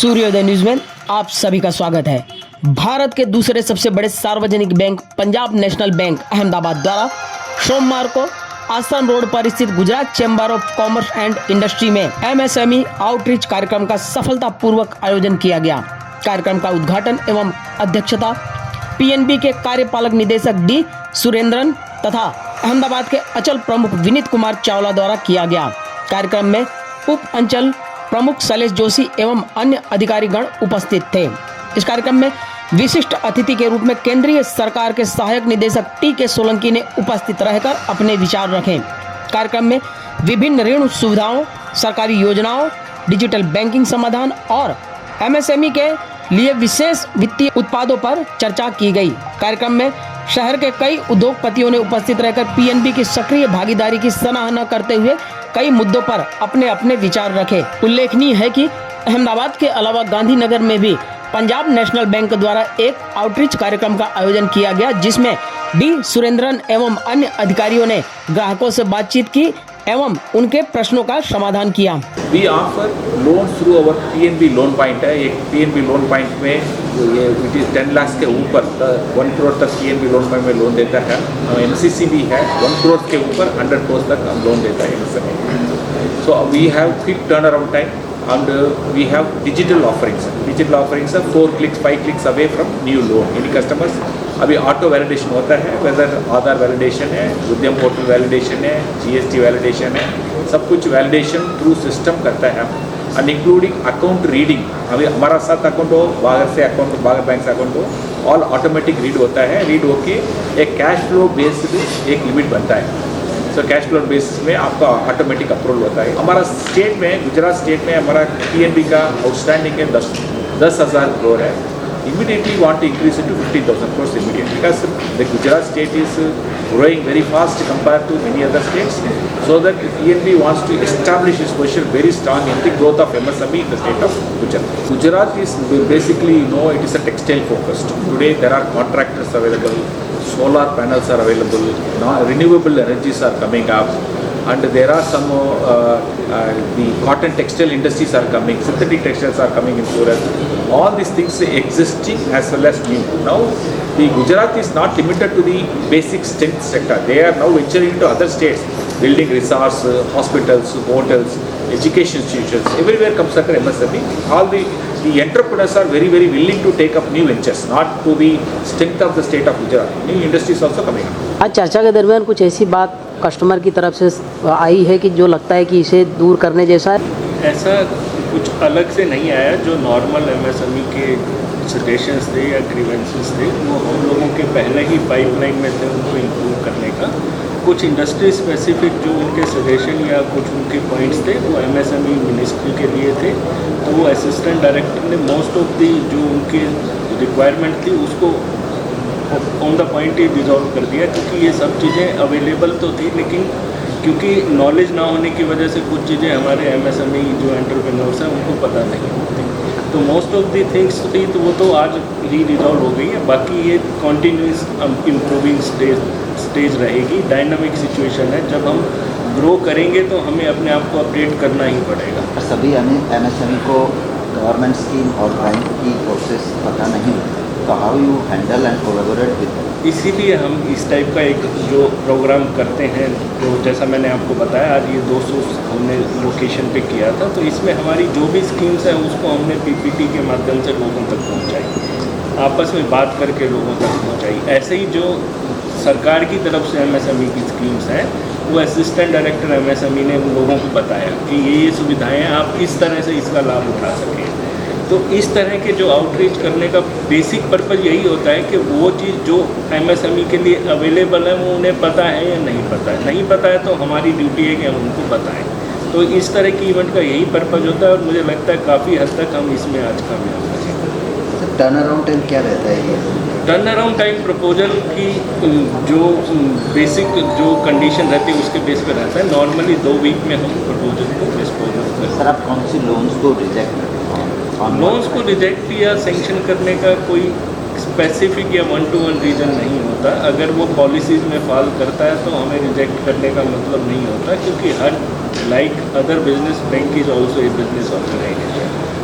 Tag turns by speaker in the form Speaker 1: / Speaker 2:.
Speaker 1: सूर्योदय न्यूज में आप सभी का स्वागत है। भारत के दूसरे सबसे बड़े सार्वजनिक bank Punjab national bank Ahmedabad द्वारा सोमवार को आश्रम रोड पर स्थित Gujarat chamber of commerce and industry में एमएसएमई आउटरीच कार्यक्रम का सफलतापूर्वक आयोजन किया गया। कार्यक्रम का उद्घाटन एवं अध्यक्षता पीएनबी के कार्यपालक निदेशक डी सुरेंद्रन तथा अहमदाबाद के अंचल प्रमुख विनीत कुमार चावला द्वारा किया गया। कार्यक्रम में उप अंचल प्रमुख शैलेश जोशी एवं अन्य अधिकारीगण उपस्थित थे। इस कार्यक्रम में विशिष्ट अतिथि के रूप में केंद्रीय सरकार के सहायक निदेशक टी के सोलंकी ने उपस्थित रहकर अपने विचार रखे। कार्यक्रम में विभिन्न ऋण सुविधाओं, सरकारी योजनाओं, डिजिटल बैंकिंग समाधान और एमएसएमई के लिए विशेष वित्तीय उत्पादों पर चर्चा की गई। कार्यक्रम में शहर के कई उद्योगपतियों ने उपस्थित रहकर पीएनबी की सक्रिय भागीदारी की सराहना करते हुए कई मुद्दों पर अपने अपने विचार रखे। उल्लेखनीय है कि अहमदाबाद के अलावा गांधीनगर में भी पंजाब नेशनल बैंक द्वारा एक आउटरीच कार्यक्रम का आयोजन किया गया, जिसमें डी सुरेंद्रन एवं अन्य अधिकारियों ने ग्राहकों से बातचीत की एवं उनके प्रश्नों का समाधान किया।
Speaker 2: We offer loan through our PNB loan point है। एक पीएनबी लोन पॉइंट में ये इट इज़ 10 लाख के ऊपर 1 करोड़ तक पीएनबी लोन पॉइंट में लोन देता है। एमसीसी भी है 1 करोड़ के ऊपर 100 करोड़ तक हम लोन देता है MSME. So we have quick turnaround time and we have digital offerings. Digital offerings are 4 clicks, 5 clicks away from new loan. Any customers अभी ऑटो वैलिडेशन होता है, वेदर आधार वैलिडेशन है, उद्यम पोर्टल वैलिडेशन है, GST validation है, सब कुछ validation through system करता है। एंड इंक्लूडिंग अकाउंट रीडिंग, अभी हमारा 7 अकाउंट हो, बाहर से अकाउंट, बाहर बैंक से अकाउंट हो, ऑल ऑटोमेटिक रीड होता है। रीड होके एक कैश फ्लो बेस्ड एक लिमिट बनता है। सो कैश फ्लो बेसिस में आपका ऑटोमेटिक अप्रूवल होता है। हमारा स्टेट में, गुजरात स्टेट में हमारा पीएनबी का आउटस्टैंडिंग है 10,000 करोड़ है। Immediately want to increase it to 50,000 crore immediately, because the Gujarat state is growing very fast compared to many other states, so that PNB wants to establish its position very strong in the growth of MSME in the state of Gujarat. Gujarat is basically, it is a textile focused. Today there are contractors available, solar panels are available, renewable energies are coming up, and there are some the cotton textile industries are coming, synthetic textiles are coming in Surat. All these things existing as well as new. Now the Gujarat is not limited to the basic strength sector. They are now venturing into other states, building resorts, hospitals, hotels, education institutions. Everywhere comes under MSME. All the entrepreneurs are very, very willing to take up new ventures, not to the strength of the state of Gujarat. New industries also coming up.
Speaker 1: आज चर्चा के दरमियान कुछ ऐसी बात customer की तरफ से आई है कि जो लगता है कि इसे दूर करने जैसा है?
Speaker 3: ऐसा कुछ अलग से नहीं आया। जो नॉर्मल एमएसएमई के सजेशंस थे या ग्रीवेंसेस थे, वो हम लोगों के पहले ही पाइपलाइन में थे उनको इम्प्रूव करने का। कुछ इंडस्ट्री स्पेसिफिक जो उनके सजेशन या कुछ उनके पॉइंट्स थे वो एमएसएमई मिनिस्ट्री के लिए थे, तो वो असिस्टेंट डायरेक्टर ने मोस्ट ऑफ दी जो उनकी रिक्वायरमेंट थी उसको on the point he dissolve कर दिया, क्योंकि ये सब चीज़ें अवेलेबल तो थी, लेकिन क्योंकि नॉलेज ना होने की वजह से कुछ चीज़ें हमारे एमएसएमई जो एंटरप्रेन्योर्स हैं उनको पता नहीं होती। तो मोस्ट ऑफ दी थिंग्स थी तो वो तो आज ही रिजॉल्व हो गई है। बाकी ये कॉन्टीन्यूस इम्प्रूविंग स्टेज रहेगी। डायनामिक सिचुएशन है, जब हम ग्रो करेंगे तो हमें अपने आप को अपडेट करना ही पड़ेगा।
Speaker 4: सभी एमएसएमई को गवर्नमेंट स्कीम और बैंक की प्रोसेस पता नहीं, तो how you handle and collaborate with?
Speaker 3: इसीलिए हम इस टाइप का एक जो प्रोग्राम करते हैं, जो जैसा मैंने आपको बताया आज ये 200 हमने लोकेशन पे किया था, तो इसमें हमारी जो भी स्कीम्स हैं उसको हमने पीपीटी के माध्यम से लोगों तक पहुंचाई, आपस में बात करके लोगों तक पहुंचाई। ऐसे ही जो सरकार की तरफ से एमएसएमई की स्कीम्स हैं वो असिस्टेंट डायरेक्टर एमएसएमई ने उन लोगों को बताया कि ये सुविधाएँ हैं, आप इस तरह से इसका लाभ उठा सकें। तो इस तरह के जो आउटरीच करने का बेसिक पर्पज़ यही होता है कि वो चीज़ जो एमएसएमई के लिए अवेलेबल है वो उन्हें पता है या नहीं पता है। नहीं पता है तो हमारी ड्यूटी है कि हम उनको बताएं। तो इस तरह की इवेंट का यही पर्पज़ होता है, और मुझे लगता है काफ़ी हद तक हम इसमें आज कामयाब हैं।
Speaker 4: टर्न अराउंड टाइम क्या रहता है ये?
Speaker 3: टर्न अराउंड टाइम प्रपोजल की जो बेसिक जो कंडीशन रहती है उसके बेस पर रहता है। नॉर्मली 2 वीक में हम प्रपोजल को डिस्पोजल करते हैं।
Speaker 4: सर, आप कौन सी लोन्स को रिजेक्ट करते हैं?
Speaker 3: लोन्स को रिजेक्ट या सेंक्शन करने का कोई स्पेसिफिक या 1-to-1 रीज़न नहीं होता। अगर वो पॉलिसीज़ में फॉल करता है तो हमें रिजेक्ट करने का मतलब नहीं होता, क्योंकि हर like other business bank is also a business organisation.